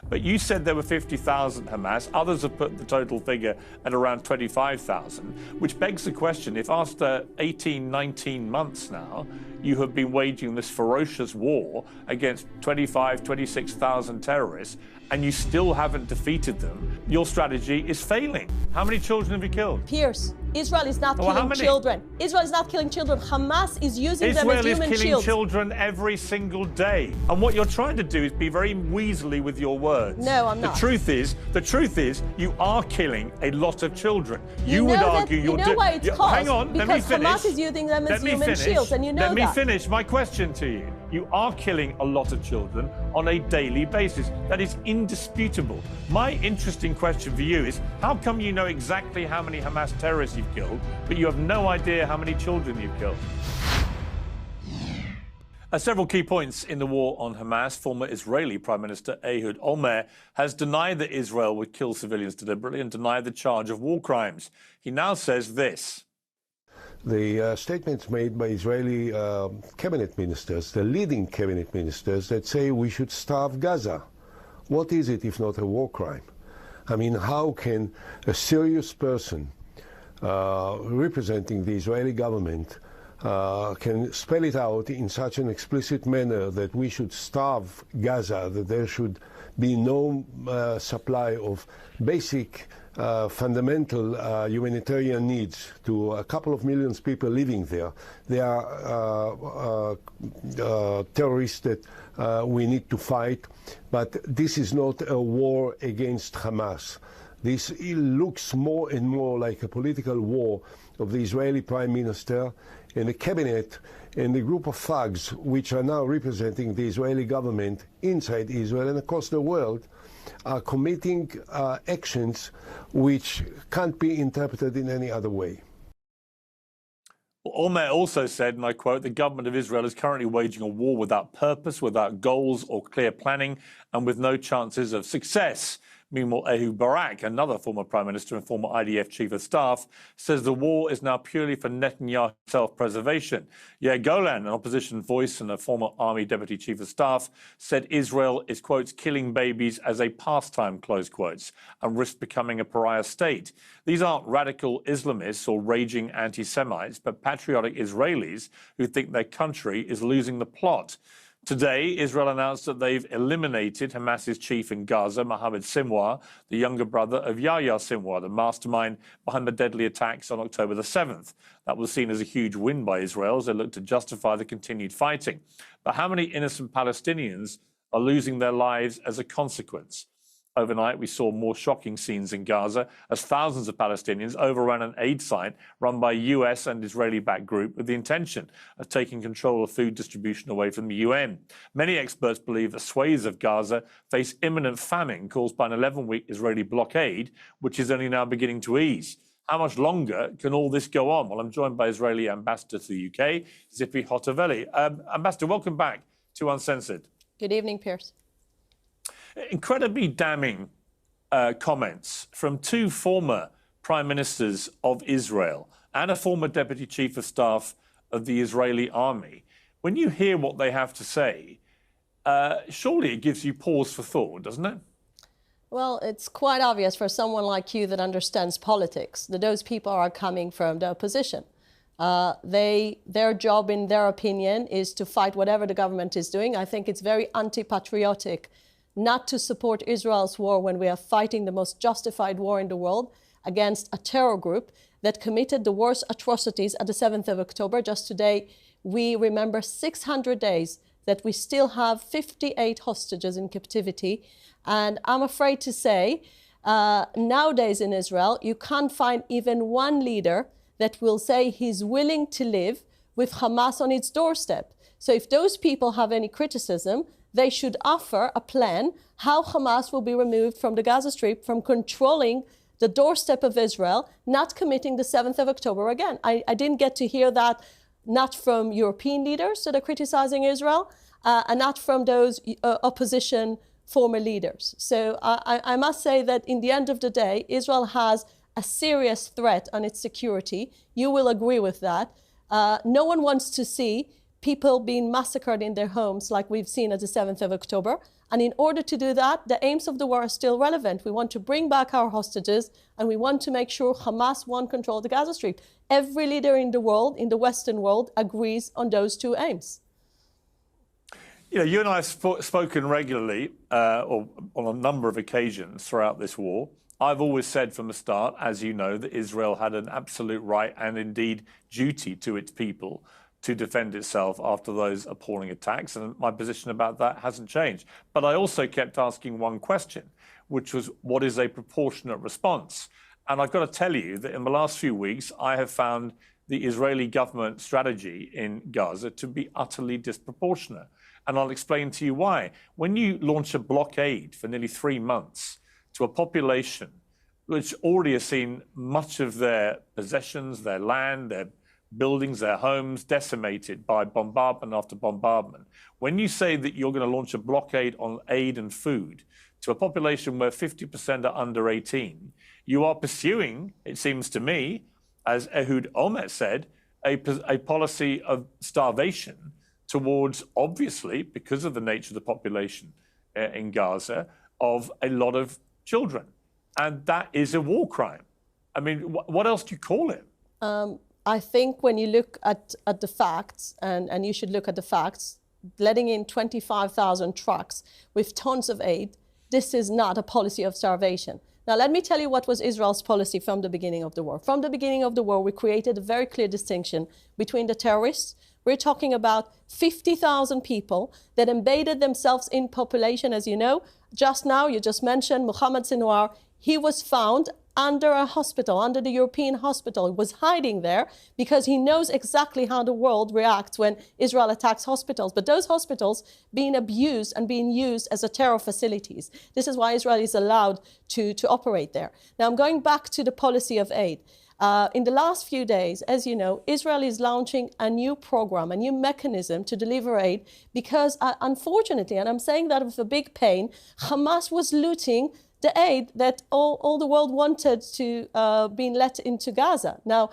But you said there were 50,000 Hamas. Others have put the total figure at around 25,000, which begs the question, if after 18, 19 months now, you have been waging this ferocious war against 25, 26,000 terrorists, and you still haven't defeated them, your strategy is failing. How many children have you killed? Piers, Israel is not killing children. Israel is not killing children. Hamas is using them as human shields. Israel is killing children every single day. And what you're trying to do is be very weaselly with your words. No, I'm not. The truth is, you are killing a lot of children. You would argue you're doing... You know why it's caused? Hang on, because let me finish. Hamas is using them as human shields, and you know that. Let me finish my question to you. You are killing a lot of children on a daily basis. That is indisputable. My interesting question for you is, how come you know exactly how many Hamas terrorists you've killed, but you have no idea how many children you've killed? Several key points in the war on Hamas. Former Israeli Prime Minister Ehud Olmert has denied that Israel would kill civilians deliberately and denied the charge of war crimes. He now says this. The statements made by Israeli cabinet ministers, the leading cabinet ministers, that say we should starve Gaza. What is it if not a war crime? I mean, how can a serious person representing the Israeli government can spell it out in such an explicit manner that we should starve Gaza, that there should be no supply of basic fundamental humanitarian needs to a couple of million people living there. They are terrorists that we need to fight, but this is not a war against Hamas. This looks more and more like a political war of the Israeli Prime Minister and the cabinet and the group of thugs which are now representing the Israeli government inside Israel and across the world are committing actions which can't be interpreted in any other way. Olmert also said, and I quote, the government of Israel is currently waging a war without purpose, without goals or clear planning, and with no chances of success. Meanwhile, Ehud Barak, another former prime minister and former IDF chief of staff, says the war is now purely for Netanyahu's self-preservation. Yair Golan, an opposition voice and a former army deputy chief of staff, said Israel is, quotes, killing babies as a pastime, close quotes, and risks becoming a pariah state. These aren't radical Islamists or raging anti-Semites, but patriotic Israelis who think their country is losing the plot. Today, Israel announced that they've eliminated Hamas's chief in Gaza, Mohammed Sinwar, the younger brother of Yahya Sinwar, the mastermind behind the deadly attacks on October the 7th. That was seen as a huge win by Israel as they looked to justify the continued fighting. But how many innocent Palestinians are losing their lives as a consequence? Overnight, we saw more shocking scenes in Gaza as thousands of Palestinians overran an aid site run by a US and Israeli-backed group with the intention of taking control of food distribution away from the UN. Many experts believe that swathes of Gaza face imminent famine caused by an 11-week Israeli blockade, which is only now beginning to ease. How much longer can all this go on? Well, I'm joined by Israeli Ambassador to the UK, Zippy Hotovely. Ambassador, welcome back to Uncensored. Good evening, Piers. Incredibly damning comments from two former prime ministers of Israel and a former deputy chief of staff of the Israeli army. When you hear what they have to say, surely it gives you pause for thought, doesn't it? Well, it's quite obvious for someone like you that understands politics that those people are coming from the opposition. Their job, in their opinion, is to fight whatever the government is doing. I think it's very anti-patriotic not to support Israel's war when we are fighting the most justified war in the world against a terror group that committed the worst atrocities at the 7th of October. Just today, we remember 600 days that we still have 58 hostages in captivity. And I'm afraid to say, nowadays in Israel, you can't find even one leader that will say he's willing to live with Hamas on its doorstep. So if those people have any criticism, they should offer a plan how Hamas will be removed from the Gaza Strip, from controlling the doorstep of Israel, not committing the 7th of October again. I didn't get to hear that, not from European leaders that are criticizing Israel, and not from those opposition former leaders. So I must say that in the end of the day, Israel has a serious threat on its security. You will agree with that. No one wants to see people being massacred in their homes like we've seen at the 7th of October. And in order to do that, the aims of the war are still relevant. We want to bring back our hostages, and we want to make sure Hamas won't control the Gaza Strip. Every leader in the world, in the Western world, agrees on those two aims. You know, you and I have spoken regularly, or on a number of occasions throughout this war. I've always said from the start, as you know, that Israel had an absolute right and indeed duty to its people to defend itself after those appalling attacks. And my position about that hasn't changed. But I also kept asking one question, which was, what is a proportionate response? And I've got to tell you that in the last few weeks, I have found the Israeli government strategy in Gaza to be utterly disproportionate. And I'll explain to you why. When you launch a blockade for nearly 3 months to a population which already has seen much of their possessions, their land, their buildings, their homes decimated by bombardment after bombardment, when you say that you're going to launch a blockade on aid and food to a population where 50% are under 18, you are pursuing, it seems to me, as Ehud Olmert said, a policy of starvation towards, obviously, because of the nature of the population in Gaza, of a lot of children. And that is a war crime. I mean, what else do you call it? I think when you look at the facts, and you should look at the facts, letting in 25,000 trucks with tons of aid, this is not a policy of starvation. Now, let me tell you what was Israel's policy from the beginning of the war. From the beginning of the war, we created a very clear distinction between the terrorists. We're talking about 50,000 people that embedded themselves in population, as you know. Just now, you just mentioned Mohammed Sinwar. He was found under a hospital, under the European hospital. He was hiding there because he knows exactly how the world reacts when Israel attacks hospitals. But those hospitals being abused and being used as a terror facilities. This is why Israel is allowed to operate there. Now, I'm going back to the policy of aid. In the last few days, as you know, Israel is launching a new program, a new mechanism to deliver aid because, unfortunately, and I'm saying that with a big pain, Hamas was looting the aid that all the world wanted to be let into Gaza. Now,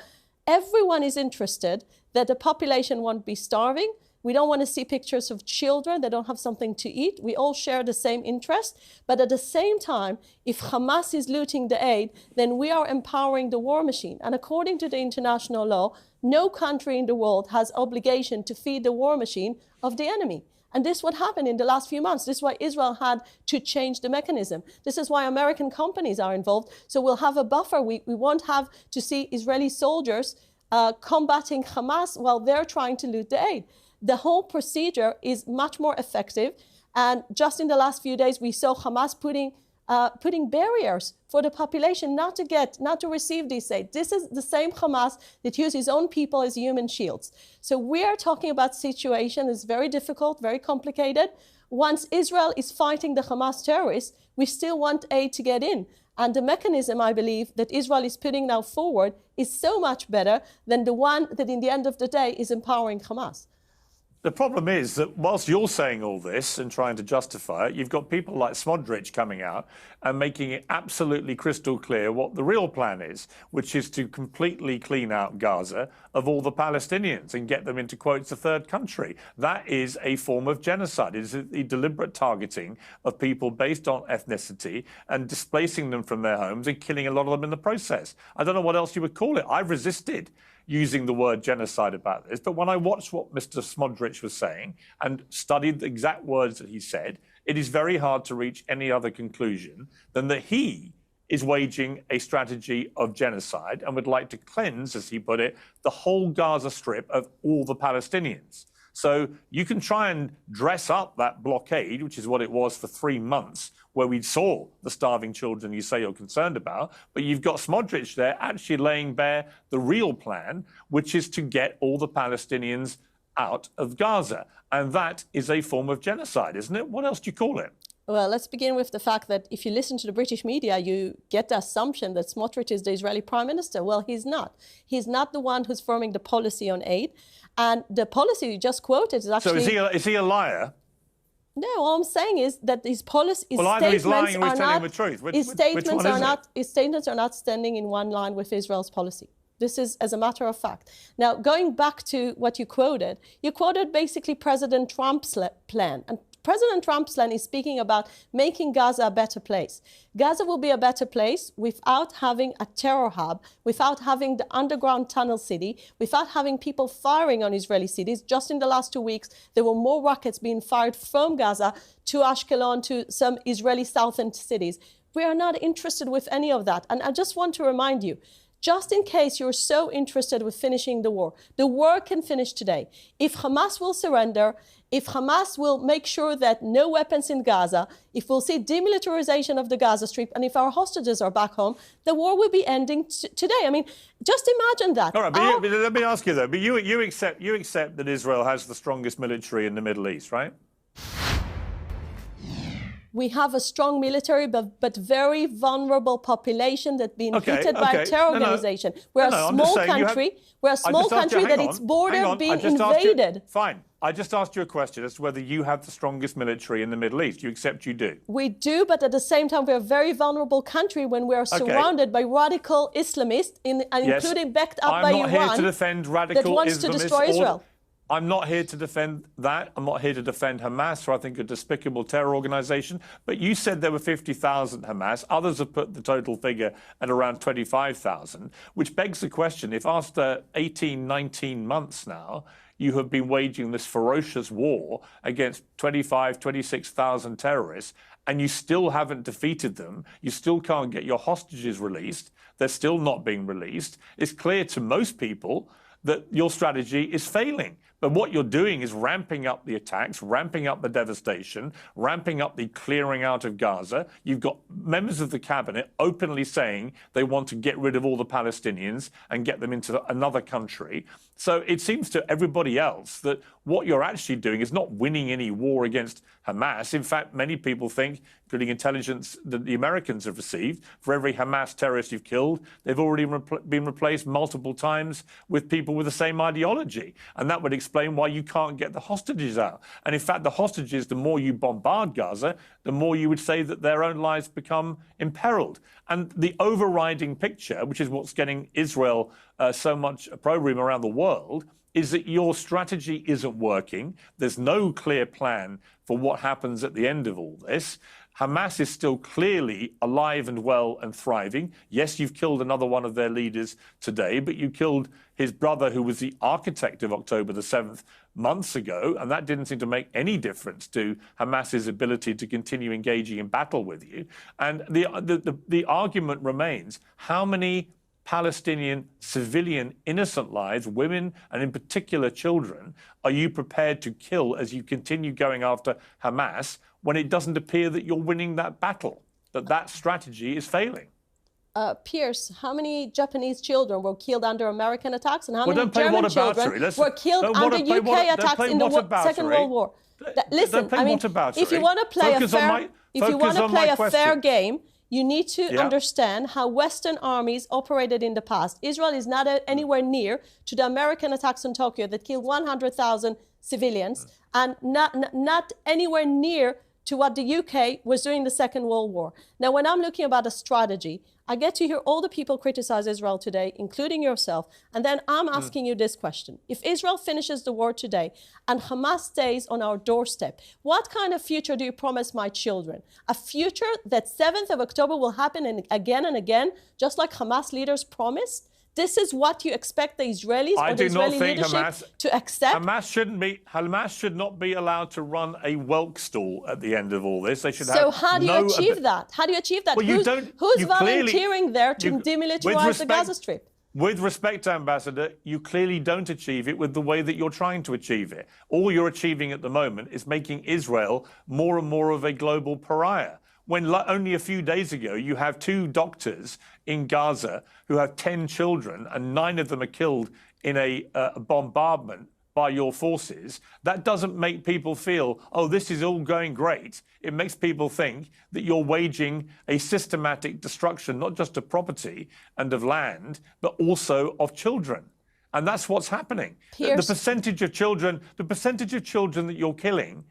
everyone is interested that the population won't be starving. We don't want to see pictures of children that don't have something to eat. We all share the same interest. But at the same time, if Hamas is looting the aid, then we are empowering the war machine. And according to the international law, no country in the world has obligation to feed the war machine of the enemy. And this is what happened in the last few months. This is why Israel had to change the mechanism. This is why American companies are involved. So we'll have a buffer. We won't have to see Israeli soldiers combating Hamas while they're trying to loot the aid. The whole procedure is much more effective. And just in the last few days, we saw Hamas putting barriers for the population not to receive this aid. This is the same Hamas that uses his own people as human shields. So we are talking about situation that's very difficult, very complicated. Once Israel is fighting the Hamas terrorists, we still want aid to get in. And the mechanism, I believe, that Israel is putting now forward is so much better than the one that in the end of the day is empowering Hamas. The problem is that whilst you're saying all this and trying to justify it, you've got people like Smotrich coming out and making it absolutely crystal clear what the real plan is, which is to completely clean out Gaza of all the Palestinians and get them into, quotes, a third country. That is a form of genocide. It is the deliberate targeting of people based on ethnicity and displacing them from their homes and killing a lot of them in the process. I don't know what else you would call it. I've resisted using the word genocide about this. But when I watched what Mr. Smotrich was saying and studied the exact words that he said, it is very hard to reach any other conclusion than that he is waging a strategy of genocide and would like to cleanse, as he put it, the whole Gaza Strip of all the Palestinians. So you can try and dress up that blockade, which is what it was for 3 months, where we saw the starving children you say you're concerned about, but you've got Smotrich there actually laying bare the real plan, which is to get all the Palestinians out of Gaza. And that is a form of genocide, isn't it? What else do you call it? Well, let's begin with the fact that if you listen to the British media, you get the assumption that Smotrich is the Israeli prime minister. Well, he's not. He's not the one who's forming the policy on aid. And the policy you just quoted is actually... So is he a liar? No, all I'm saying is that his policy, his either he's lying or he's statements telling are the truth. his statements are not standing in one line with Israel's policy. This is as a matter of fact. Now, going back to what you quoted basically President Trump's plan. And President Trump's plan is speaking about making Gaza a better place. Gaza will be a better place without having a terror hub, without having the underground tunnel city, without having people firing on Israeli cities. Just in the last 2 weeks, there were more rockets being fired from Gaza to Ashkelon, to some Israeli southern cities. We are not interested with any of that. And I just want to remind you, just in case you're so interested with finishing the war can finish today. If Hamas will surrender, if Hamas will make sure that no weapons in Gaza, if we'll see demilitarization of the Gaza Strip, and if our hostages are back home, the war will be ending today. I mean, just imagine that. All right, but let me ask you though, but you accept that Israel has the strongest military in the Middle East, right? We have a strong military, but very vulnerable population that's been hit by a terror organization. We're a small country. We're a small country that its border being invaded. Fine. I just asked you a question as to whether you have the strongest military in the Middle East. You accept you do? We do, but at the same time, we're a very vulnerable country when we're surrounded by radical Islamists, including backed up by Iran, here to defend radical that wants to destroy Israel. I'm not here to defend that. I'm not here to defend Hamas, or I think a despicable terror organization. But you said there were 50,000 Hamas. Others have put the total figure at around 25,000, which begs the question, if after 18, 19 months now, you have been waging this ferocious war against 25, 26,000 terrorists, and you still haven't defeated them, you still can't get your hostages released, they're still not being released, it's clear to most people that your strategy is failing. But what you're doing is ramping up the attacks, ramping up the devastation, ramping up the clearing out of Gaza. You've got members of the cabinet openly saying they want to get rid of all the Palestinians and get them into another country. So it seems to everybody else that what you're actually doing is not winning any war against Hamas. In fact, many people think, including intelligence that the Americans have received, for every Hamas terrorist you've killed, they've already been replaced multiple times with people with the same ideology. And that would explain why you can't get the hostages out. And in fact, the hostages, the more you bombard Gaza, the more you would say that their own lives become imperiled. And the overriding picture, which is what's getting Israel so much opprobrium around the world, is that your strategy isn't working. There's no clear plan for what happens at the end of all this. Hamas is still clearly alive and well and thriving. Yes, you've killed another one of their leaders today, but you killed his brother, who was the architect of October the 7th, months ago, and that didn't seem to make any difference to Hamas's ability to continue engaging in battle with you. And the argument remains, how many Palestinian civilian innocent lives, women and in particular children, are you prepared to kill as you continue going after Hamas when it doesn't appear that you're winning that battle, that strategy is failing? Pierce, how many Japanese children were killed under American attacks, and how many German children were killed under UK attacks in the Second World War? Listen, I mean, if you want to play a fair game, you need to understand how Western armies operated in the past. Israel is not anywhere near to the American attacks on Tokyo that killed 100,000 civilians, and not anywhere near to what the UK was doing in the Second World War. Now, when I'm looking about a strategy, I get to hear all the people criticize Israel today, including yourself, and then I'm asking you this question. If Israel finishes the war today and Hamas stays on our doorstep, what kind of future do you promise my children? A future that 7th of October will happen and again, just like Hamas leaders promised? This is what you expect the Israelis or the Israeli leadership to accept? Hamas should not be allowed to run a Welk stall at the end of all this. They should so how do you achieve that? How do you achieve that? Well, who's volunteering there to demilitarize the Gaza Strip? With respect, Ambassador, you clearly don't achieve it with the way that you're trying to achieve it. All you're achieving at the moment is making Israel more and more of a global pariah. When only a few days ago you have 2 doctors in Gaza who have 10 children and 9 of them are killed in a bombardment by your forces, that doesn't make people feel, oh, this is all going great. It makes people think that you're waging a systematic destruction, not just of property and of land, but also of children. And that's what's happening. The percentage of children that you're killing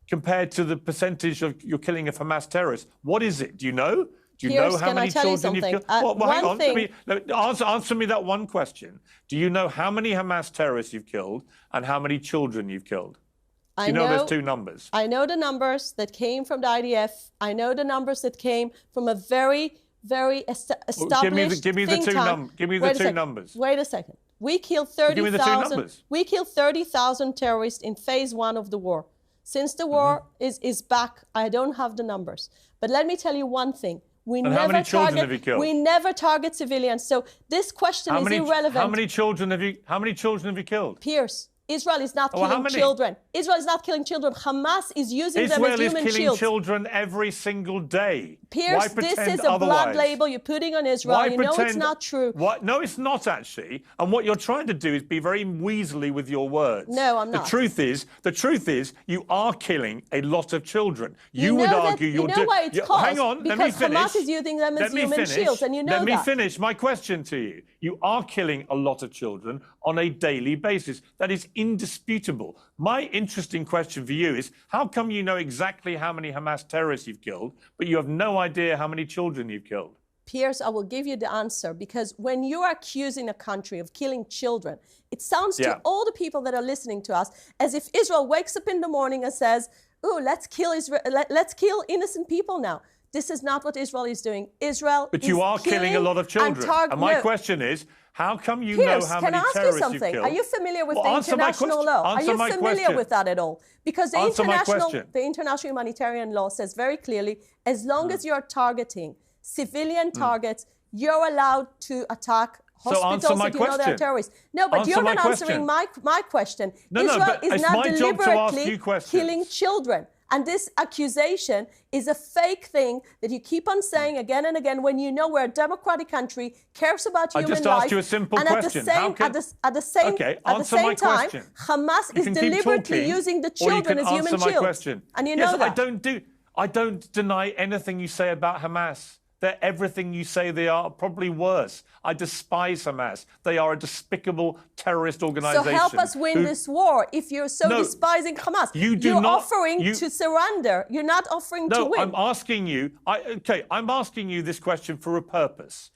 compared to the percentage of you're killing of Hamas terrorists, what is it? Do you know? Do you Piers, know how can I many tell you children you've something? killed? Well, hang one on. thing- Answer me that one question. Do you know how many Hamas terrorists you've killed and how many children you've killed? Do you know those two numbers? I know the numbers that came from the IDF. I know the numbers that came from a very, very established Give me the think two tank. Give me the two numbers. Wait a second. We killed Give me the two 30,000. numbers. We killed 30,000 terrorists in phase 1 of the war. Since the war is back, I don't have the numbers. But let me tell you one thing. How many children have you killed? We never target civilians. So this question is irrelevant. How many children have you killed? Piers, Israel is not killing children. Israel is not killing children. Hamas is using them as human Israel is killing shields. children every single day. Piers, this is a blood label you're putting on Israel. You know it's not true. No, it's not actually. And what you're trying to do is be very weaselly with your words. No, I'm not. The truth is, you are killing a lot of children. You would argue you're doing. Why it's caused? Hang on, let me finish. Hamas is using them as human shields, and you know that. Let me finish my question to you. You are killing a lot of children on a daily basis. That is indisputable. My interesting question for you is, how come you know exactly how many Hamas terrorists you've killed, but you have no idea how many children you've killed? Piers, I will give you the answer, because when you are accusing a country of killing children, it sounds to all the people that are listening to us as if Israel wakes up in the morning and says, "Oh, let's kill innocent people now." This is not what Israel is doing. But you are killing a lot of children. And my question is, how come you know how many terrorists you've killed? Are you familiar with the international law? Are you familiar with that at all? Because the international humanitarian law says very clearly, as long as you're targeting civilian targets, you're allowed to attack hospitals that you know they're terrorists. No, but you're not answering my question. Israel is not deliberately killing children. And this accusation is a fake thing that you keep on saying again and again when you know we're a democratic country, cares about human life. I just asked you a simple question. At the same time, Hamas is deliberately using the children as human shields. And you know that. I don't deny anything you say about Hamas. They're everything you say they are, probably worse. I despise Hamas. They are a despicable terrorist organization. So help us win this war if you're so despising Hamas. You're offering to surrender. You're not offering to win. No, I'm asking you. I'm asking you this question for a purpose.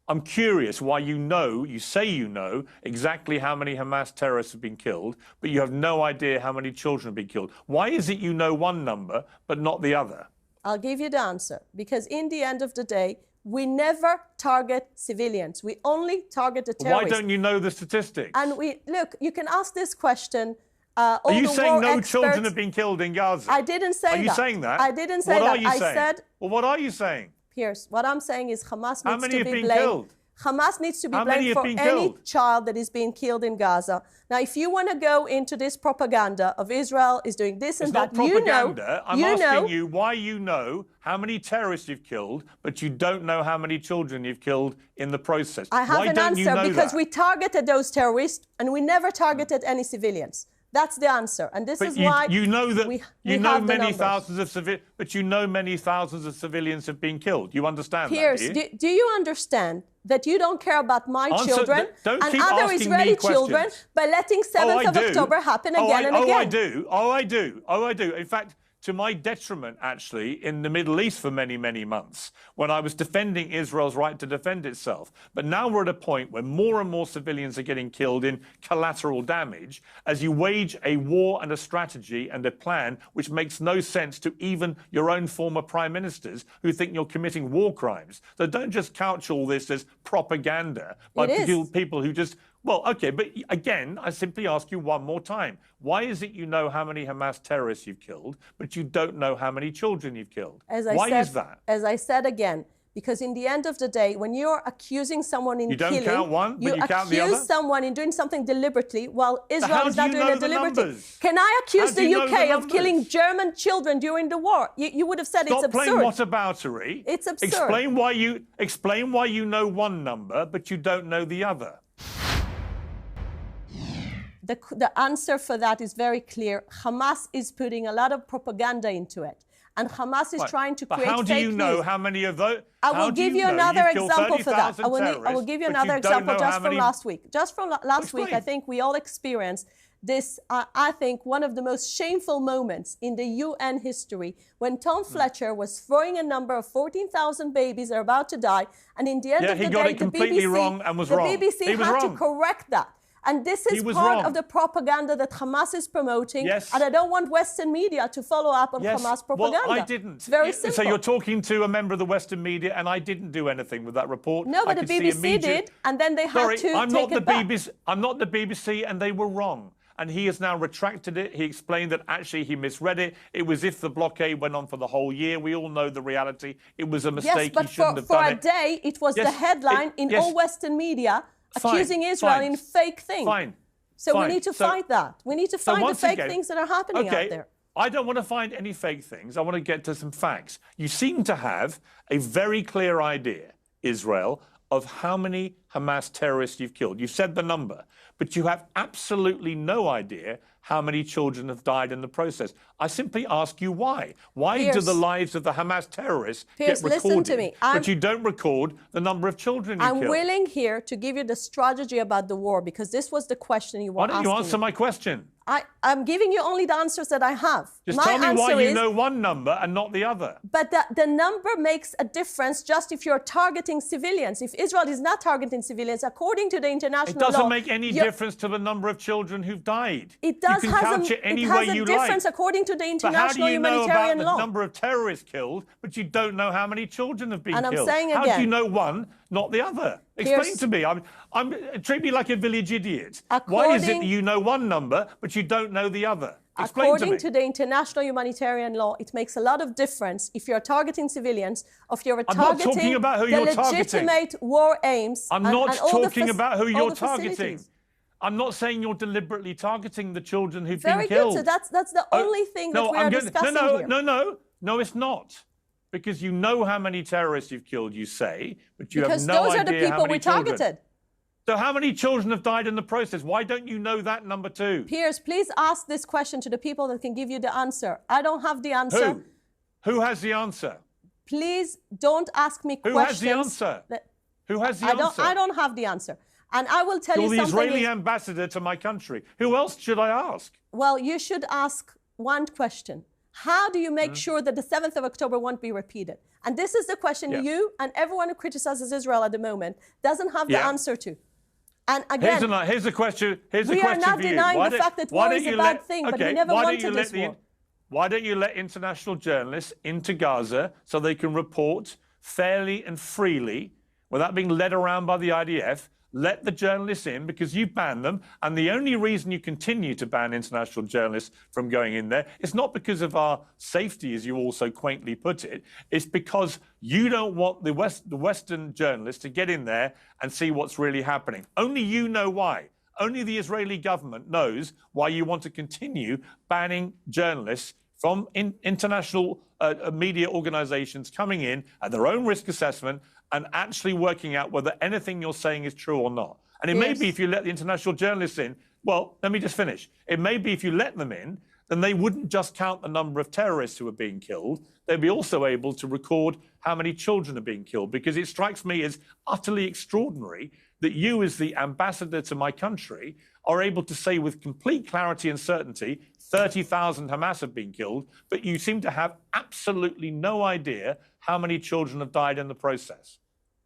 I'm curious why you say you know exactly how many Hamas terrorists have been killed, but you have no idea how many children have been killed. Why is it you know one number but not the other? I'll give you the answer. Because in the end of the day, we never target civilians. We only target the terrorists. Why don't you know the statistics? And look, you can ask this question. Are you saying no children have been killed in Gaza? I didn't say that. Are you saying that? I didn't say that. What are you saying? Well, what are you saying? Piers, what I'm saying is Hamas How needs many to have be been blamed. killed? Hamas needs to be How many blamed for have been any killed? child that is being killed in Gaza. Now, if you want to go into this propaganda of Israel is doing this and that, it's not propaganda. I'm asking you why you know how many terrorists you've killed, but you don't know how many children you've killed in the process. I have an answer because we targeted those terrorists and we never targeted any civilians. That's the answer, and this is why you know that we have many thousands of civilians, but you know many thousands of civilians have been killed. You understand Piers, that? Do you understand that you don't care about my children and other Israeli children by letting 7th of October happen again and again? Oh, I do. In fact, to my detriment, actually, in the Middle East for many, many months, when I was defending Israel's right to defend itself. But now we're at a point where more and more civilians are getting killed in collateral damage as you wage a war and a strategy and a plan which makes no sense to even your own former prime ministers who think you're committing war crimes. So don't just couch all this as propaganda by people who just... Well, OK, but again, I simply ask you one more time. Why is it you know how many Hamas terrorists you've killed, but you don't know how many children you've killed? Why is that? As I said again, because in the end of the day, when you're accusing someone in killing... You don't count one, but you count the other? You accuse someone in doing something deliberately while Israel is not doing it deliberately. Can I accuse the UK of killing German children during the war? You would have said it's absurd. Stop playing whataboutery. It's absurd. Explain why you know one number, but you don't know the other. The answer for that is very clear. Hamas is putting a lot of propaganda into it. And Hamas is trying to create fake news. How do you know how many of those? I will give you another example for that. I will give you another example just from last week. Just from last week, I think we all experienced this, I think, one of the most shameful moments in the UN history when Tom Fletcher was throwing a number of 14,000 babies are about to die, and in the end of the day, he got it completely wrong and was wrong. The BBC had to correct that. And this is part of the propaganda that Hamas is promoting. Yes. And I don't want Western media to follow up on Hamas propaganda. Well, I didn't. It's very simple. So you're talking to a member of the Western media, and I didn't do anything with that report. No, but the BBC did, and then they had to take it back. I'm not the BBC, and they were wrong. And he has now retracted it. He explained that actually he misread it. It was if the blockade went on for the whole year. We all know the reality. It was a mistake. Yes, but for a day, it was the headline in all Western media accusing Israel in fake things. Fine. So we need to fight that. We need to find the fake things that are happening out there. I don't want to find any fake things. I want to get to some facts. You seem to have a very clear idea, Israel, of how many Hamas terrorists you've killed. You've said the number, but you have absolutely no idea how many children have died in the process. I simply ask you why. Why do the lives of the Hamas terrorists get recorded, listen to me. but you don't record the number of children you killed? I'm willing here to give you the strategy about the war, because this was the question you were asking. Why don't you answer my question? I'm giving you only the answers that I have. Just tell me why you know one number and not the other. But the number makes a difference just if you're targeting civilians. If Israel is not targeting civilians, according to the international law... It doesn't make any difference to the number of children who've died. It does you can couch it any way you like. Difference according to the international humanitarian law. But how do you know about the number of terrorists killed, but you don't know how many children have been killed? And I'm saying again... How do you know one, not the other? Explain to me. Treat me like a village idiot. Why is it that you know one number, but you don't know the other? Explain according to the international humanitarian law, it makes a lot of difference if you're targeting civilians, or if you're targeting not talking about who the you're legitimate war aims. I'm not talking about who you're targeting. I'm not saying you're deliberately targeting the children who've been killed. Very good. So that's the only thing that we are discussing here. No, it's not. Because you know how many terrorists you've killed, you say, but you have no idea how many children. Because those are the people we targeted. So how many children have died in the process? Why don't you know that number too? Piers, please ask this question to the people that can give you the answer. I don't have the answer. Who has the answer? Please don't ask me questions. Who has the answer? Who has the answer? I don't have the answer. And I will tell you something. You're the Israeli ambassador to my country. Who else should I ask? Well, you should ask one question. How do you make sure that the 7th of October won't be repeated? And this is the question you and everyone who criticizes Israel at the moment doesn't have the answer to. And again, here's a question. We are not denying the fact that war is a bad thing, but we never wanted this war. Why don't you let international journalists into Gaza so they can report fairly and freely without being led around by the IDF? Let the journalists in, because you banned them. And the only reason you continue to ban international journalists from going in there is not because of our safety, as you also quaintly put it. It's because you don't want the Western journalists to get in there and see what's really happening. Only you know why. Only the Israeli government knows why you want to continue banning journalists from international media organizations coming in at their own risk assessment and actually working out whether anything you're saying is true or not. And it may be if you let the international journalists in, well, let me just finish. It may be if you let them in, then they wouldn't just count the number of terrorists who are being killed. They'd be also able to record how many children are being killed, because it strikes me as utterly extraordinary that you, as the ambassador to my country, are able to say with complete clarity and certainty 30,000 Hamas have been killed, but you seem to have absolutely no idea how many children have died in the process.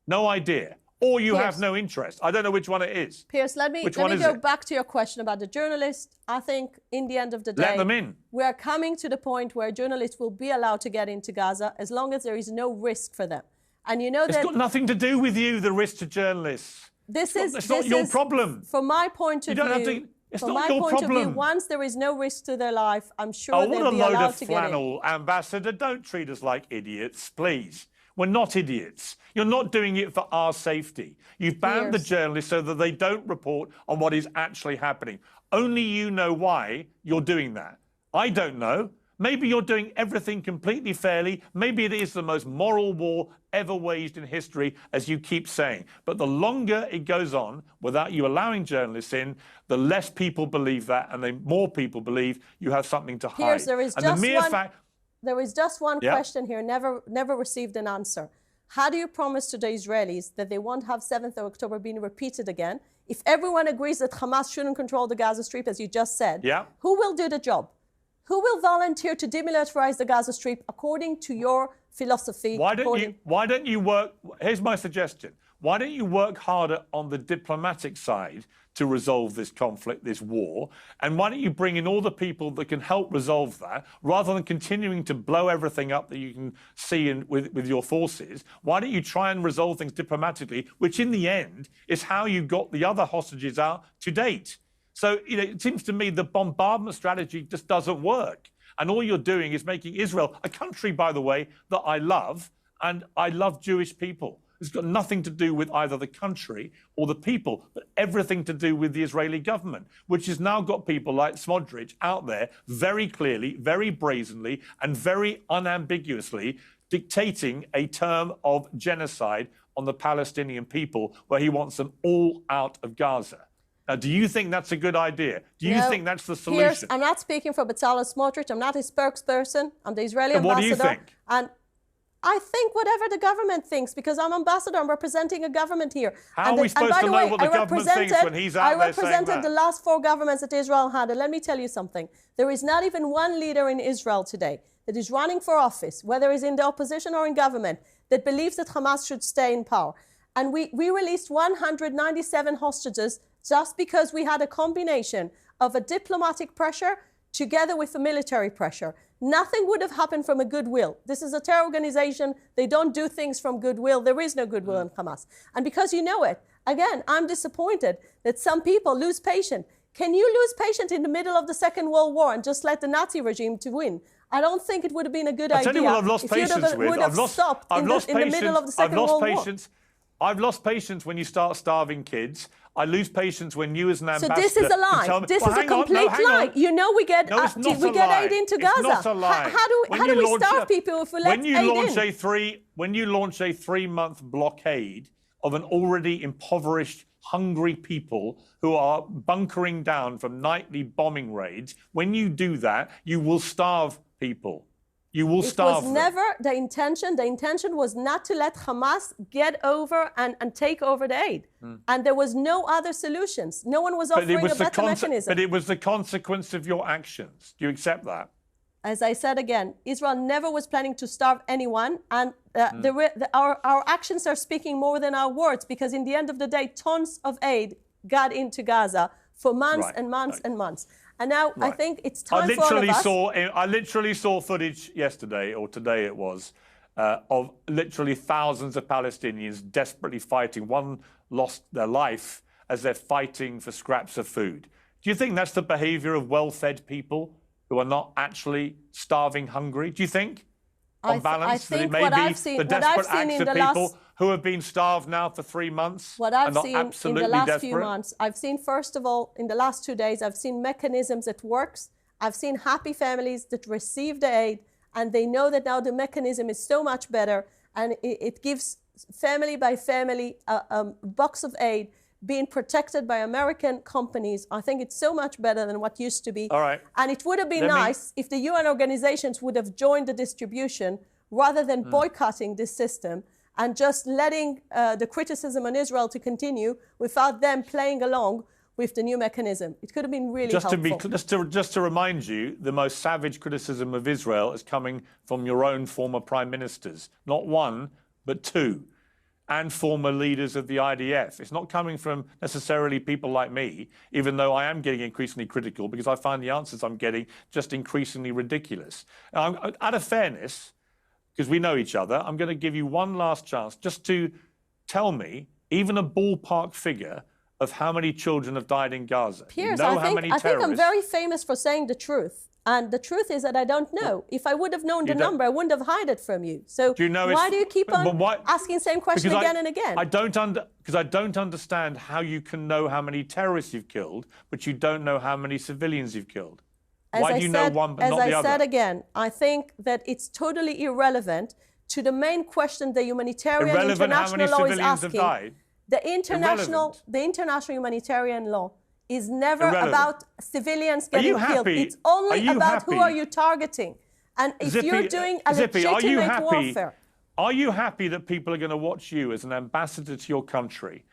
No idea. Or you have no interest. I don't know which one it is. Piers, let me go back to your question about the journalists. I think in the end of the day, let them in. We are coming to the point where journalists will be allowed to get into Gaza as long as there is no risk for them. And you know that... It's got nothing to do with you, the risk to journalists. It's not your problem. From my point of view... It's not your problem. Once there is no risk to their life, I'm sure they'll be allowed to get in. What a load of flannel, Ambassador. Don't treat us like idiots, please. We're not idiots. You're not doing it for our safety. You've banned the journalists so that they don't report on what is actually happening. Only you know why you're doing that. I don't know. Maybe you're doing everything completely fairly. Maybe it is the most moral war ever waged in history, as you keep saying. But the longer it goes on without you allowing journalists in, the less people believe that, and the more people believe you have something to hide. Piers, there is just one question here, never received an answer. How do you promise to the Israelis that they won't have 7th of October being repeated again? If everyone agrees that Hamas shouldn't control the Gaza Strip, as you just said, who will do the job? Who will volunteer to demilitarize the Gaza Strip according to your philosophy? Why don't you work? Here's my suggestion. Why don't you work harder on the diplomatic side to resolve this conflict, this war? And why don't you bring in all the people that can help resolve that, rather than continuing to blow everything up that you can see with your forces? Why don't you try and resolve things diplomatically, which in the end is how you got the other hostages out to date? So, it seems to me the bombardment strategy just doesn't work. And all you're doing is making Israel, a country, by the way, that I love, and I love Jewish people. It's got nothing to do with either the country or the people, but everything to do with the Israeli government, which has now got people like Smotrich out there very clearly, very brazenly, and very unambiguously dictating a term of genocide on the Palestinian people, where he wants them all out of Gaza. Now, do you think that's a good idea? Do you think that's the solution? Piers, I'm not speaking for Bezalel Smotrich. I'm not his spokesperson. I'm the Israeli ambassador. What do you think? And I think whatever the government thinks, because I'm ambassador, I'm representing a government here. How are we supposed to know what the government thinks when he's out there saying that? I represented the last 4 governments that Israel had, and let me tell you something. There is not even one leader in Israel today that is running for office, whether he's in the opposition or in government, that believes that Hamas should stay in power. And we released 197 hostages just because we had a combination of a diplomatic pressure together with a military pressure. Nothing would have happened from a goodwill. This is a terror organization. They don't do things from goodwill. There is no goodwill in Hamas. And because you know it, again, I'm disappointed that some people lose patience. Can you lose patience in the middle of the Second World War and just let the Nazi regime to win? I don't think it would have been a good idea. I'll tell you what I've lost patience with. I've lost patience. I've lost patience when you start starving kids. I lose patience when you, as an ambassador... So this is a lie. This is a complete lie. You know we get aid into Gaza. It's not a lie. How do we starve people if we let aid in? When you launch a 3-month blockade of an already impoverished, hungry people who are bunkering down from nightly bombing raids, when you do that, you will starve people. You will starve them. It was never the intention. The intention was not to let Hamas get over and take over the aid. And there was no other solutions. No one was offering a better mechanism. But it was the consequence of your actions. Do you accept that? As I said again, Israel never was planning to starve anyone. And our actions are speaking more than our words, because in the end of the day, tons of aid got into Gaza for months and months and months. And now I think it's time for all of us. I literally saw footage yesterday, or today it was, of literally thousands of Palestinians desperately fighting. One lost their life as they're fighting for scraps of food. Do you think that's the behavior of well-fed people who are not actually starving hungry? Do you think, on balance, that it may be the desperate acts of people who have been starved now for 3 months? What I've seen in the last few months, I've seen, first of all, in the last 2 days, I've seen mechanisms that works. I've seen happy families that receive the aid, and they know that now the mechanism is so much better, and it gives family by family a box of aid being protected by American companies. I think it's so much better than what used to be. All right. And it would have been nice if the UN organizations would have joined the distribution rather than boycotting this system and just letting the criticism on Israel to continue without them playing along with the new mechanism. It could have been really helpful. Just to remind you, the most savage criticism of Israel is coming from your own former prime ministers. Not one, but 2. And former leaders of the IDF. It's not coming from necessarily people like me, even though I am getting increasingly critical, because I find the answers I'm getting just increasingly ridiculous. Now, out of fairness, because we know each other, I'm going to give you one last chance just to tell me, even a ballpark figure, of how many children have died in Gaza. Piers, I think I'm very famous for saying the truth. And the truth is that I don't know. If I would have known the number, I wouldn't have hid it from you. So why do you keep on asking the same question again and again? Because I don't understand how you can know how many terrorists you've killed, but you don't know how many civilians you've killed. Why do you know one but not the other? As I said again, I think that it's totally irrelevant to the main question the humanitarian international law is asking. The international humanitarian law is never about civilians getting killed. It's only about who are you targeting. And if you're doing a legitimate warfare. Are you happy that people are going to watch you as an ambassador to your country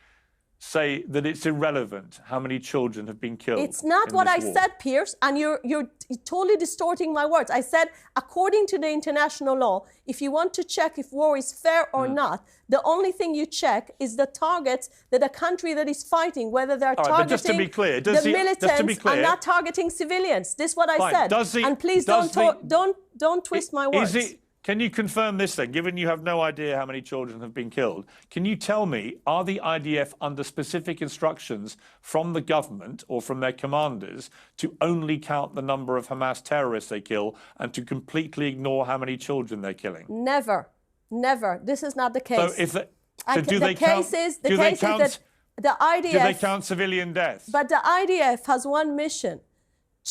say that it's irrelevant how many children have been killed? It's not what I said, Piers, and you're totally distorting my words. I said, according to the international law, if you want to check if war is fair or not, the only thing you check is the targets that a country that is fighting, whether they're targeting just to be clear, the militants and not targeting civilians. This is what I said. And please don't twist my words. Can you confirm this then, given you have no idea how many children have been killed? Can you tell me, are the IDF under specific instructions from the government or from their commanders to only count the number of Hamas terrorists they kill and to completely ignore how many children they're killing? Never. Never. This is not the case. So do they count civilian deaths? But the IDF has one mission,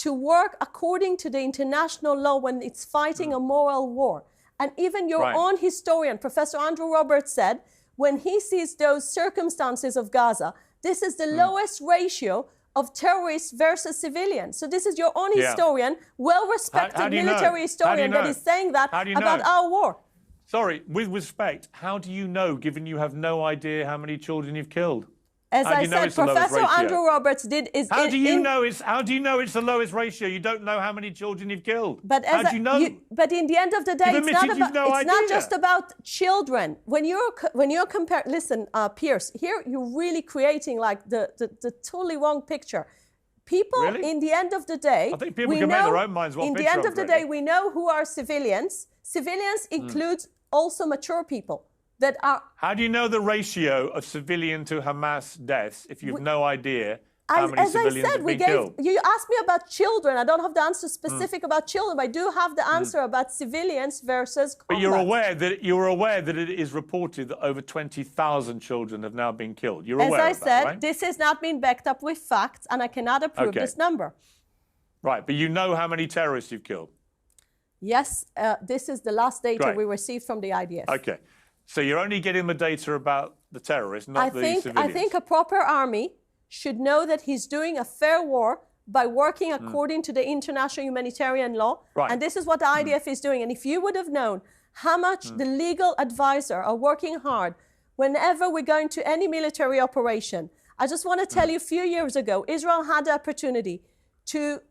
to work according to the international law when it's fighting a moral war. And even your own historian, Professor Andrew Roberts, said, when he sees those circumstances of Gaza, this is the lowest ratio of terrorists versus civilians. So this is your own historian, well-respected military historian that is saying that about our war. Sorry, with respect, how do you know, given you have no idea how many children you've killed? As I said, Professor Andrew Roberts did. How do you know it's the lowest ratio? You don't know how many children you've killed. But how do you know? But in the end of the day, it's not just about children. When you're comparing, listen, Piers, here you're really creating like the totally wrong picture. People, in the end of the day, I think people can make their own minds what picture. In the end of the day, we know who are civilians. Civilians includes also mature people. How do you know the ratio of civilian to Hamas deaths if you have no idea how many civilians have been killed? You asked me about children. I don't have the answer specific about children, but I do have the answer about civilians versus combat. But you're aware that it is reported that over 20,000 children have now been killed. You're aware of that, right? As I said, this has not been backed up with facts, and I cannot approve this number. Right, but you know how many terrorists you've killed? Yes, this is the last data we received from the IDF. Okay. So you're only getting the data about the terrorists, not the civilians. I think a proper army should know that he's doing a fair war by working according to the international humanitarian law. Right. And this is what the IDF is doing. And if you would have known how much the legal advisor are working hard whenever we're going to any military operation. I just want to tell you, a few years ago, Israel had the opportunity to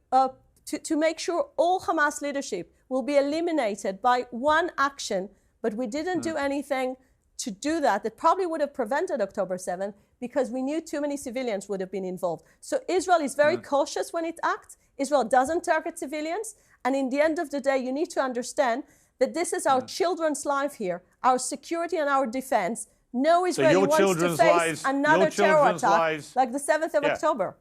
make sure all Hamas leadership will be eliminated by one action. But we didn't do anything to do that. That probably would have prevented October 7th because we knew too many civilians would have been involved. So Israel is very cautious when it acts. Israel doesn't target civilians. And in the end of the day, you need to understand that this is our children's life here, our security and our defense. No Israeli wants to face another terror attack like the 7th of October.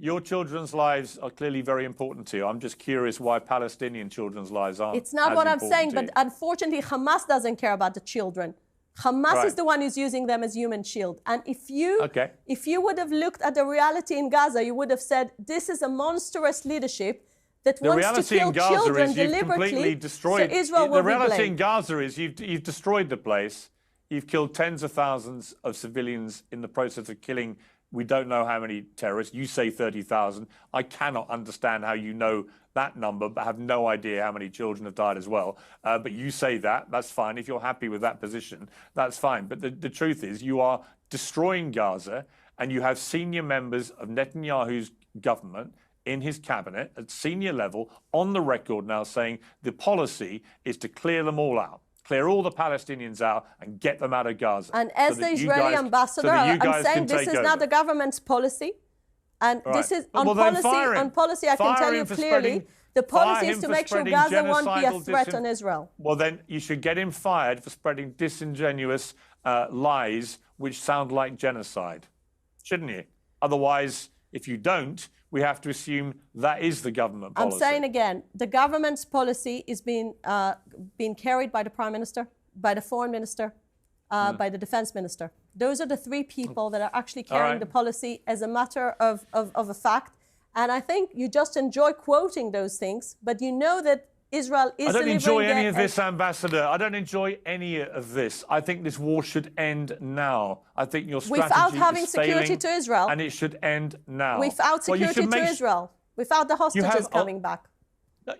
Your children's lives are clearly very important to you. I'm just curious why Palestinian children's lives aren't. It's not what I'm saying, but unfortunately, Hamas doesn't care about the children. Hamas is the one who's using them as human shield. And if you would have looked at the reality in Gaza, you would have said, this is a monstrous leadership that wants to kill children deliberately, so Israel will be blamed. The reality in Gaza is you've destroyed the place. You've killed tens of thousands of civilians in the process of killing. We don't know how many terrorists. You say 30,000. I cannot understand how you know that number, but have no idea how many children have died as well. But you say that. That's fine. If you're happy with that position, that's fine. But the truth is you are destroying Gaza, and you have senior members of Netanyahu's government in his cabinet at senior level on the record now saying the policy is to clear them all out. Clear all the Palestinians out and get them out of Gaza. And as the Israeli ambassador, I'm saying this is not the government's policy. And this is on policy, I can tell you clearly, the policy is to make sure Gaza won't be a threat on Israel. Well, then you should get him fired for spreading disingenuous lies which sound like genocide, shouldn't you? Otherwise, if you don't, we have to assume that is the government policy. I'm saying again, the government's policy is being carried by the Prime Minister, by the Foreign Minister, by the Defense Minister. Those are the three people that are actually carrying the policy as a matter of a fact. And I think you just enjoy quoting those things, but you know that Israel is delivering. I don't enjoy any of this, Ambassador. I don't enjoy any of this. I think this war should end now. I think your strategy without having is failing, security to Israel, and it should end now. Without security to Israel, without the hostages coming back.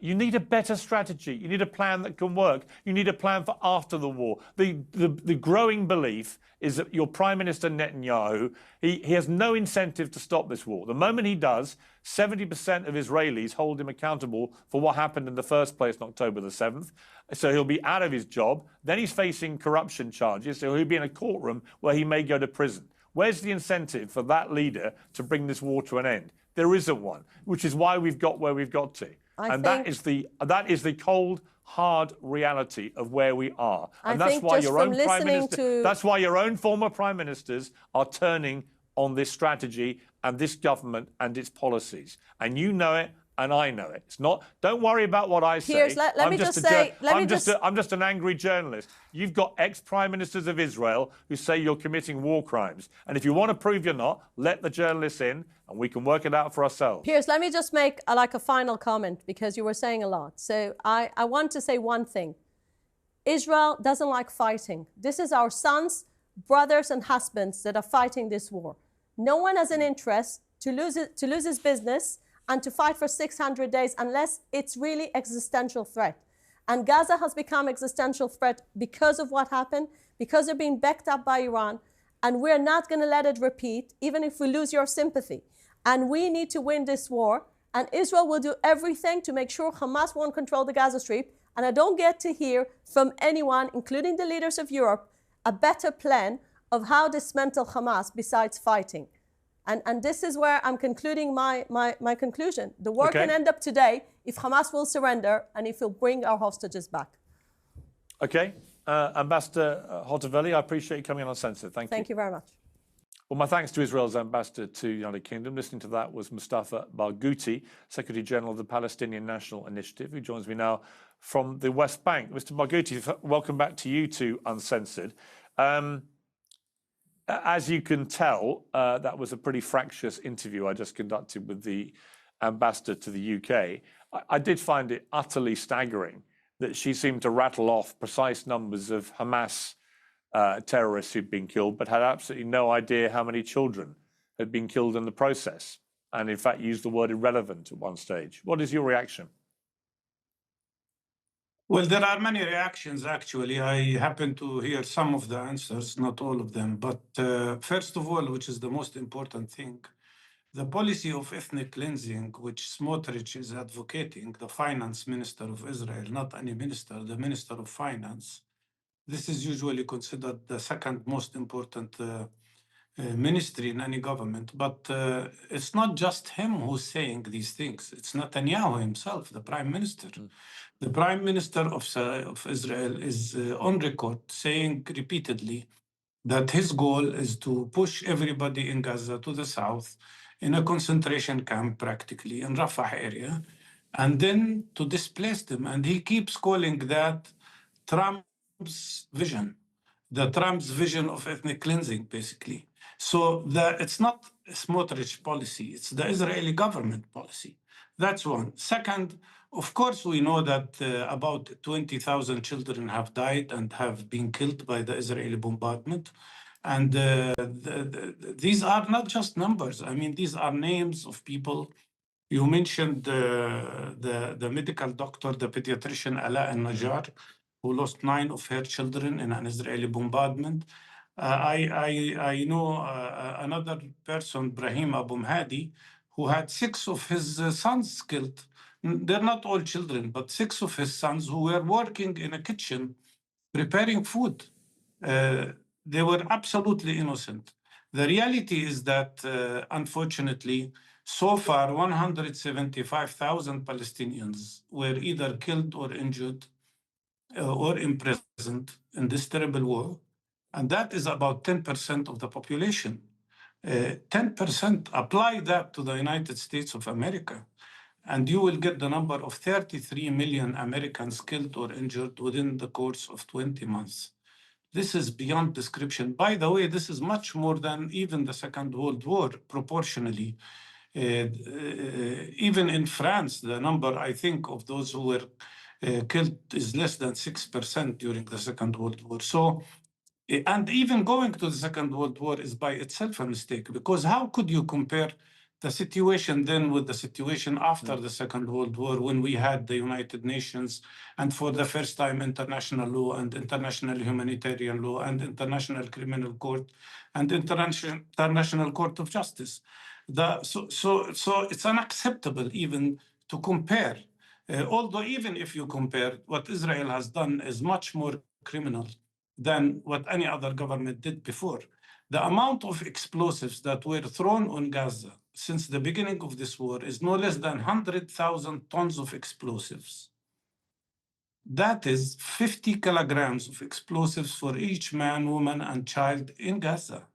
You need a better strategy. You need a plan that can work. You need a plan for after the war. The growing belief is that your Prime Minister Netanyahu, he has no incentive to stop this war. The moment he does, 70% of Israelis hold him accountable for what happened in the first place on October the 7th. So he'll be out of his job. Then he's facing corruption charges. So he'll be in a courtroom where he may go to prison. Where's the incentive for that leader to bring this war to an end? There isn't one, which is why we've got where we've got to. That is the cold, hard reality of where we are. And that's why your own prime minister, that's why your own former prime ministers are turning on this strategy and this government and its policies. And you know it, and I know it. It's not. Don't worry about what I say. Piers, let me just say. I'm just an angry journalist. You've got ex-prime ministers of Israel who say you're committing war crimes, and if you want to prove you're not, let the journalists in, and we can work it out for ourselves. Piers, let me just make a final comment, because you were saying a lot. So I want to say one thing. Israel doesn't like fighting. This is our sons, brothers, and husbands that are fighting this war. No one has an interest to lose his business and to fight for 600 days unless it's really existential threat. And Gaza has become existential threat because of what happened, because they're being backed up by Iran, and we're not going to let it repeat, even if we lose your sympathy. And we need to win this war, and Israel will do everything to make sure Hamas won't control the Gaza Strip. And I don't get to hear from anyone, including the leaders of Europe, a better plan of how to dismantle Hamas besides fighting. And this is where I'm concluding my conclusion. The war can end up today if Hamas will surrender and if we'll bring our hostages back. Okay. Ambassador Hotovely, I appreciate you coming on Uncensored. Thank you. Thank you very much. Well, my thanks to Israel's ambassador to the United Kingdom. Listening to that was Mustafa Barghouti, Secretary General of the Palestinian National Initiative, who joins me now from the West Bank. Mr. Barghouti, welcome back to you to Uncensored. As you can tell, that was a pretty fractious interview I just conducted with the ambassador to the UK. I did find it utterly staggering that she seemed to rattle off precise numbers of Hamas terrorists who'd been killed, but had absolutely no idea how many children had been killed in the process, and in fact used the word irrelevant at one stage. What is your reaction? Well, there are many reactions, actually. I happen to hear some of the answers, not all of them. But first of all, which is the most important thing, the policy of ethnic cleansing, which Smotrich is advocating, the finance minister of Israel, not any minister, the minister of finance, this is usually considered the second most important ministry in any government. But it's not just him who's saying these things. It's Netanyahu himself, the prime minister. The prime minister of Israel is on record saying repeatedly that his goal is to push everybody in Gaza to the south in a concentration camp, practically, in Rafah area, and then to displace them. And he keeps calling that Trump's vision, the Trump's vision of ethnic cleansing, basically. So it's not Smotrich policy, it's the Israeli government policy. That's one. Second, of course, we know that about 20,000 children have died and have been killed by the Israeli bombardment. And these are not just numbers. I mean, these are names of people. You mentioned the medical doctor, the pediatrician Ala al-Najjar, who lost 9 of her children in an Israeli bombardment. I know another person, Brahim Abu Mahdi, who had 6 of his sons killed. They're not all children, but 6 of his sons who were working in a kitchen preparing food. They were absolutely innocent. The reality is that, unfortunately, so far 175,000 Palestinians were either killed or injured or imprisoned in this terrible war. And that is about 10% of the population. 10%, apply that to the United States of America, and you will get the number of 33 million Americans killed or injured within the course of 20 months. This is beyond description. By the way, this is much more than even the Second World War, proportionally. Even in France, the number, I think, of those who were killed is less than 6% during the Second World War. So, and even going to the Second World War is by itself a mistake, because how could you compare the situation then with the situation after the Second World War, when we had the United Nations and for the first time international law and international humanitarian law and international criminal court and international court of justice. So it's unacceptable even to compare. Although even if you compare, what Israel has done is much more criminal than what any other government did before. The amount of explosives that were thrown on Gaza since the beginning of this war is no less than 100,000 tons of explosives. That is 50 kilograms of explosives for each man, woman, and child in Gaza.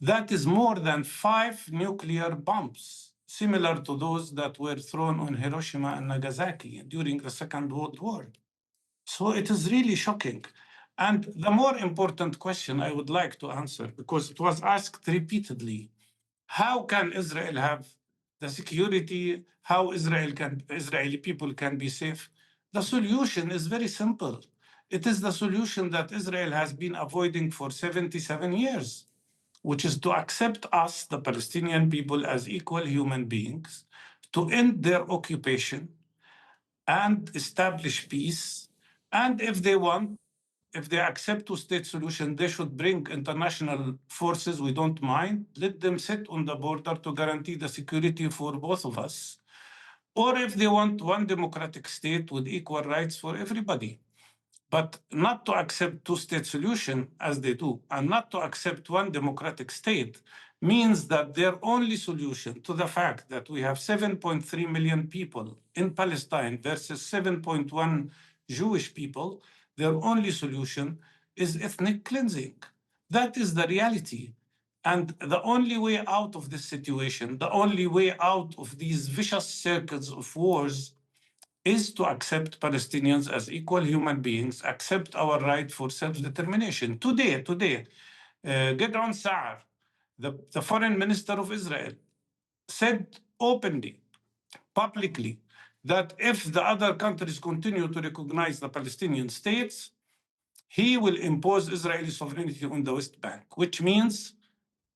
That is more than 5 nuclear bombs, similar to those that were thrown on Hiroshima and Nagasaki during the Second World War. So it is really shocking. And the more important question I would like to answer, because it was asked repeatedly, how can Israel have the security, how Israeli people can be safe? The solution is very simple. It is the solution that Israel has been avoiding for 77 years, which is to accept us, the Palestinian people, as equal human beings, to end their occupation and establish peace. And if they want, if they accept two-state solution, they should bring international forces. We don't mind. Let them sit on the border to guarantee the security for both of us. Or if they want one democratic state with equal rights for everybody. But not to accept two-state solution as they do, and not to accept one democratic state means that their only solution to the fact that we have 7.3 million people in Palestine versus 7.1 Jewish people, their only solution is ethnic cleansing. That is the reality. And the only way out of this situation, the only way out of these vicious circles of wars is to accept Palestinians as equal human beings, accept our right for self-determination. Today, Gideon Sa'ar, the foreign minister of Israel, said openly, publicly, that if the other countries continue to recognize the Palestinian states, he will impose Israeli sovereignty on the West Bank, which means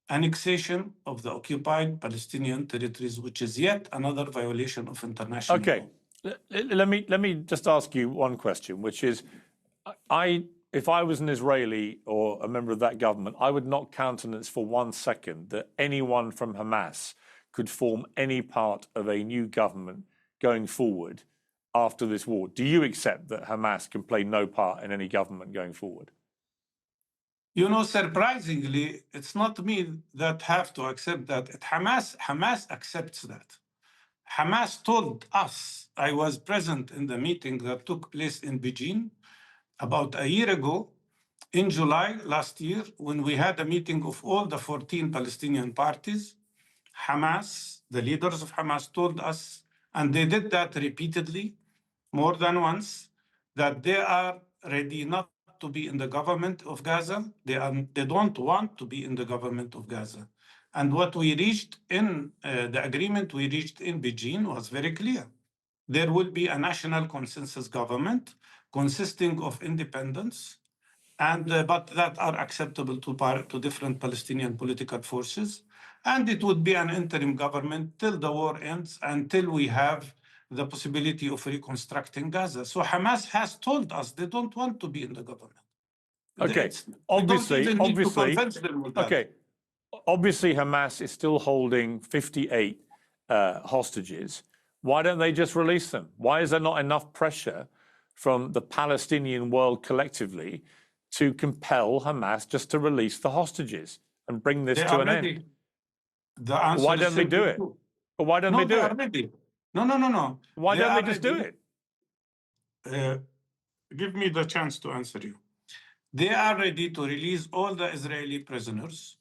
annexation of the occupied Palestinian territories, which is yet another violation of international law. Okay, let me just ask you one question, which is, if I was an Israeli or a member of that government, I would not countenance for 1 second that anyone from Hamas could form any part of a new government going forward after this war. Do you accept that Hamas can play no part in any government going forward? You know, surprisingly, it's not me that have to accept that. Hamas accepts that. Hamas told us, I was present in the meeting that took place in Beijing about a year ago, in July last year, when we had a meeting of all the 14 Palestinian parties. Hamas, the leaders of Hamas told us, and they did that repeatedly, more than once, that they are ready not to be in the government of Gaza. They don't want to be in the government of Gaza. And what we reached in the agreement we reached in Beijing was very clear. There will be a national consensus government consisting of independents, and but that are acceptable to different Palestinian political forces. And it would be an interim government till the war ends, until we have the possibility of reconstructing Gaza. So Hamas has told us they don't want to be in the government. Okay, obviously, Hamas is still holding 58 hostages. Why don't they just release them? Why is there not enough pressure from the Palestinian world collectively to compel Hamas just to release the hostages and bring this to an end? Why don't they do it? But why don't they do it? No. Why don't they just do it? Give me the chance to answer you. They are ready to release all the Israeli prisoners,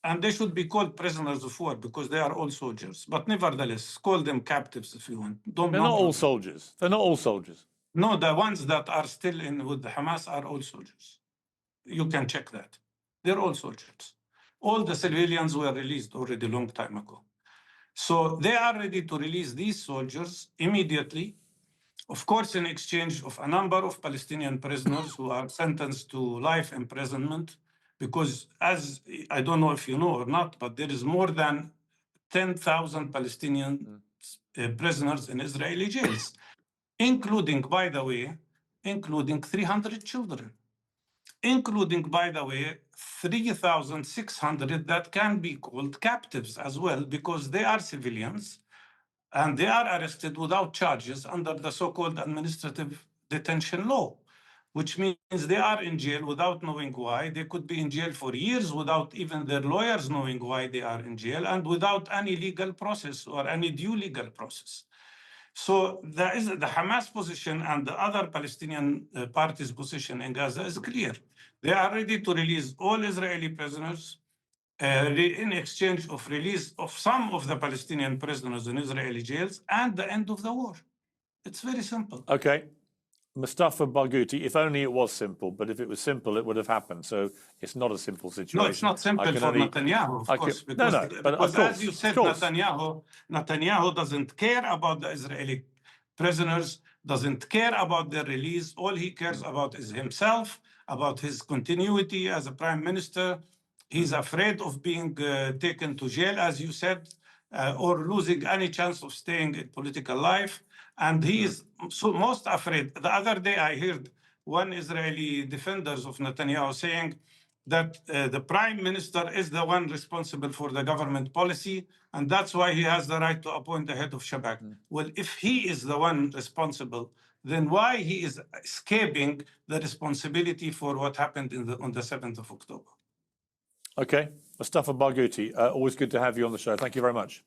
and they should be called prisoners of war because they are all soldiers. But nevertheless, call them captives if you want. They're not all soldiers. They're not all soldiers. No, the ones that are still in with the Hamas are all soldiers. You can check that. They're all soldiers. All the civilians were released already a long time ago. So they are ready to release these soldiers immediately, of course, in exchange of a number of Palestinian prisoners who are sentenced to life imprisonment, because as I don't know if you know or not, but there is more than 10,000 Palestinian prisoners in Israeli jails, including, by the way, 300 children, including, by the way, 3,600 that can be called captives as well, because they are civilians and they are arrested without charges under the so-called administrative detention law, which means they are in jail without knowing why. They could be in jail for years without even their lawyers knowing why they are in jail, and without any legal process or any due legal process. So there is the Hamas position, and the other Palestinian parties' position in Gaza is clear. They are ready to release all Israeli prisoners in exchange of release of some of the Palestinian prisoners in Israeli jails and the end of the war. It's very simple. Okay. Mustafa Barghouti, if only it was simple, but if it was simple, it would have happened. So it's not a simple situation. No, it's not simple for Netanyahu, of course. Because as you said, Netanyahu doesn't care about the Israeli prisoners, doesn't care about their release. All he cares about is himself, about his continuity as a prime minister. He's afraid of being taken to jail, as you said, or losing any chance of staying in political life. And he is most afraid. The other day I heard one Israeli defenders of Netanyahu saying that the prime minister is the one responsible for the government policy, and that's why he has the right to appoint the head of Shabak. Well, if he is the one responsible, then why he is escaping the responsibility for what happened on the 7th of October? Okay. Mustafa Barghouti, always good to have you on the show. Thank you very much.